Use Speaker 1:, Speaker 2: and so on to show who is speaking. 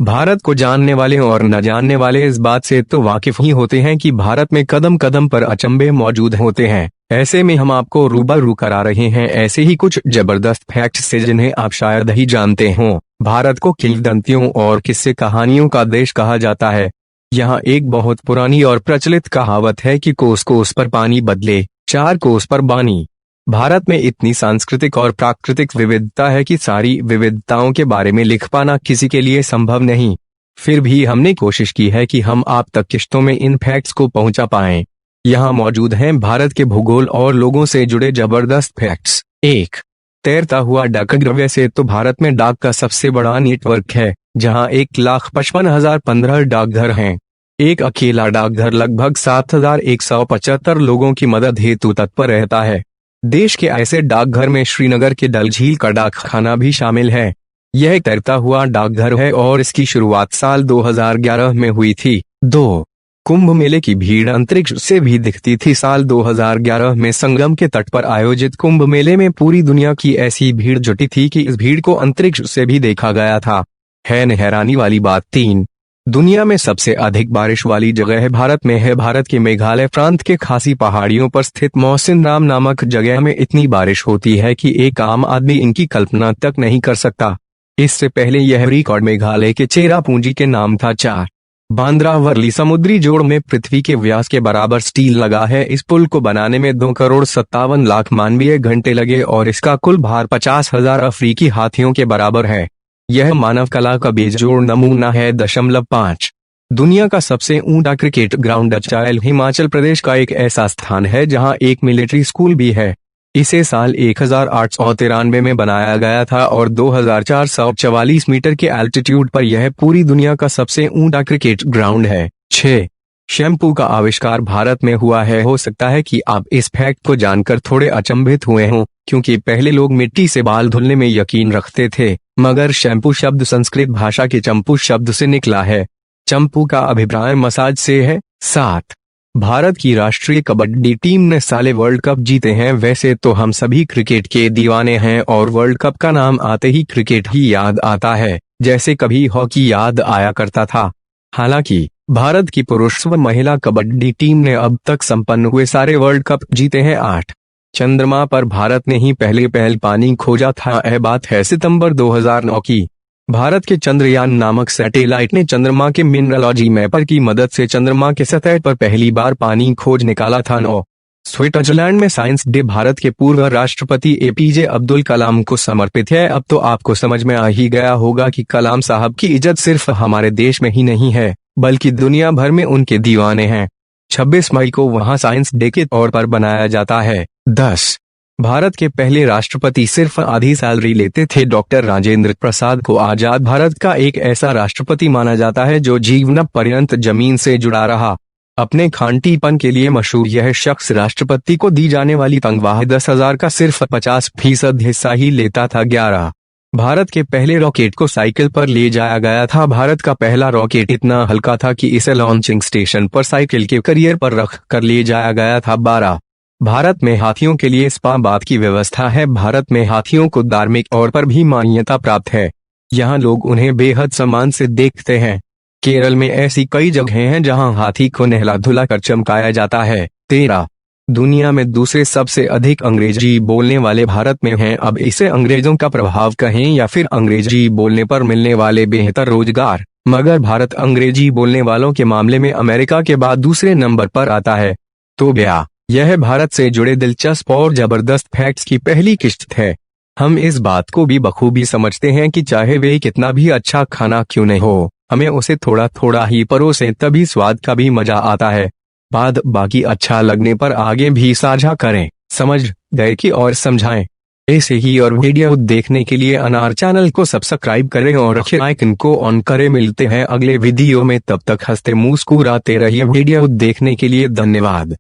Speaker 1: भारत को जानने वाले और न जानने वाले इस बात से तो वाकिफ ही होते हैं कि भारत में कदम कदम पर अचंभे मौजूद होते हैं। ऐसे में हम आपको रूबरू करा रहे हैं ऐसे ही कुछ जबरदस्त फैक्ट्स से जिन्हें आप शायद ही जानते हों। भारत को किंवदंतियों और किस्से कहानियों का देश कहा जाता है। यहाँ एक बहुत पुरानी और प्रचलित कहावत है कि कोस कोस पर पानी बदले, चार कोस पर बानी। भारत में इतनी सांस्कृतिक और प्राकृतिक विविधता है कि सारी विविधताओं के बारे में लिख पाना किसी के लिए संभव नहीं। फिर भी हमने कोशिश की है कि हम आप तक किश्तों में इन फैक्ट्स को पहुंचा पाएं। यहाँ मौजूद हैं भारत के भूगोल और लोगों से जुड़े जबरदस्त फैक्ट्स। 1. तैरता हुआ डाकघर। वैसे तो भारत में डाक का सबसे बड़ा नेटवर्क है, जहाँ 1,55,015 डाकघर हैं। एक अकेला डाकघर लगभग 7,175 लोगों की मदद हेतु तत्पर रहता है। देश के ऐसे डाकघर में श्रीनगर के डल झील का डाक खाना भी शामिल है। यह तैरता हुआ डाकघर है और इसकी शुरुआत साल 2011 में हुई थी। 2. कुंभ मेले की भीड़ अंतरिक्ष से भी दिखती थी। साल 2011 में संगम के तट पर आयोजित कुंभ मेले में पूरी दुनिया की ऐसी भीड़ जुटी थी कि इस भीड़ को अंतरिक्ष से भी देखा गया था। है न हैरानी वाली बात। 3. दुनिया में सबसे अधिक बारिश वाली जगह भारत में है। भारत के मेघालय प्रांत के खासी पहाड़ियों पर स्थित मौसिनराम नामक जगह में इतनी बारिश होती है कि एक आम आदमी इनकी कल्पना तक नहीं कर सकता। इससे पहले यह रिकॉर्ड मेघालय के चेरापूंजी के नाम था। 4. बांद्रा वर्ली समुद्री जोड़ में पृथ्वी के व्यास के बराबर स्टील लगा है। इस पुल को बनाने में 2,57,00,000 मानवीय घंटे लगे और इसका कुल भार 50,000 अफ्रीकी हाथियों के बराबर है। यह मानव कला का बेजोड़ नमूना है। 5. दुनिया का सबसे ऊंचा क्रिकेट ग्राउंड अचायल हिमाचल प्रदेश का एक ऐसा स्थान है जहां एक मिलिट्री स्कूल भी है। इसे साल 1893 में बनाया गया था और 2,444 मीटर के एल्टीट्यूड पर यह पूरी दुनिया का सबसे ऊंचा क्रिकेट ग्राउंड है। 6. शैम्पू का आविष्कार भारत में हुआ है। हो सकता है कि आप इस फैक्ट को जानकर थोड़े अचंभित हुए हों, क्योंकि पहले लोग मिट्टी से बाल धुलने में यकीन रखते थे, मगर शैम्पू शब्द संस्कृत भाषा के चंपू शब्द से निकला है। चंपू का अभिप्राय मसाज से है। 7. भारत की राष्ट्रीय कबड्डी टीम ने साले वर्ल्ड कप जीते हैं। वैसे तो हम सभी क्रिकेट के दीवाने हैं और वर्ल्ड कप का नाम आते ही क्रिकेट ही याद आता है, जैसे कभी हॉकी याद आया करता था। हालांकि भारत की पुरुष व महिला कबड्डी टीम ने अब तक संपन्न हुए सारे वर्ल्ड कप जीते हैं। 8. चंद्रमा पर भारत ने ही पहले पानी खोजा था। यह बात है सितंबर 2009 की। भारत के चंद्रयान नामक सैटेलाइट ने चंद्रमा के मिनरलॉजी मैपर की मदद से चंद्रमा के सतह पर पहली बार पानी खोज निकाला था। 9. स्विट्जरलैंड में साइंस डे भारत के पूर्व राष्ट्रपति एपीजे अब्दुल कलाम को समर्पित है। अब तो आपको समझ में आ ही गया होगा कि कलाम साहब की इज्जत सिर्फ हमारे देश में ही नहीं है, बल्कि दुनिया भर में उनके दीवाने हैं। 26 मई को वहां साइंस डे के तौर पर बनाया जाता है। 10. भारत के पहले राष्ट्रपति सिर्फ आधी सैलरी लेते थे। डॉक्टर राजेंद्र प्रसाद को आजाद भारत का एक ऐसा राष्ट्रपति माना जाता है जो जीवन पर्यंत जमीन से जुड़ा रहा। अपने खांटीपन के लिए मशहूर यह शख्स राष्ट्रपति को दी जाने वाली तनख्वाह 10,000 का सिर्फ 50% हिस्सा ही लेता था। 11. भारत के पहले रॉकेट को साइकिल पर ले जाया गया था। भारत का पहला रॉकेट इतना हल्का था कि इसे लॉन्चिंग स्टेशन पर साइकिल के करियर पर रख कर ले जाया गया था। 12. भारत में हाथियों के लिए स्पा बाथ की व्यवस्था है। भारत में हाथियों को धार्मिक तौर पर भी मान्यता प्राप्त है। यहाँ लोग उन्हें बेहद सम्मान से देखते हैं। केरल में ऐसी कई जगहें हैं जहाँ हाथी को नहला धुला कर चमकाया जाता है। 13. दुनिया में दूसरे सबसे अधिक अंग्रेजी बोलने वाले भारत में हैं। अब इसे अंग्रेजों का प्रभाव कहें या फिर अंग्रेजी बोलने पर मिलने वाले बेहतर रोजगार, मगर भारत अंग्रेजी बोलने वालों के मामले में अमेरिका के बाद दूसरे नंबर पर आता है। तो गया यह भारत से जुड़े दिलचस्प और जबरदस्त फैक्ट्स की पहली किश्त है। हम इस बात को भी बखूबी समझते हैं कि चाहे वे कितना भी अच्छा खाना क्यों नहीं हो, हमें उसे थोड़ा थोड़ा ही परोसें, तभी स्वाद का भी मजा आता है। बाद बाकी अच्छा लगने पर आगे भी साझा करें। समझ गए कि और समझाएं। ऐसे ही और वीडियो देखने के लिए अनार चैनल को सब्सक्राइब करें और आइकन को ऑन करें। मिलते हैं अगले वीडियो में, तब तक हंसते मुस्कुराते रहिए। वीडियो देखने के लिए धन्यवाद।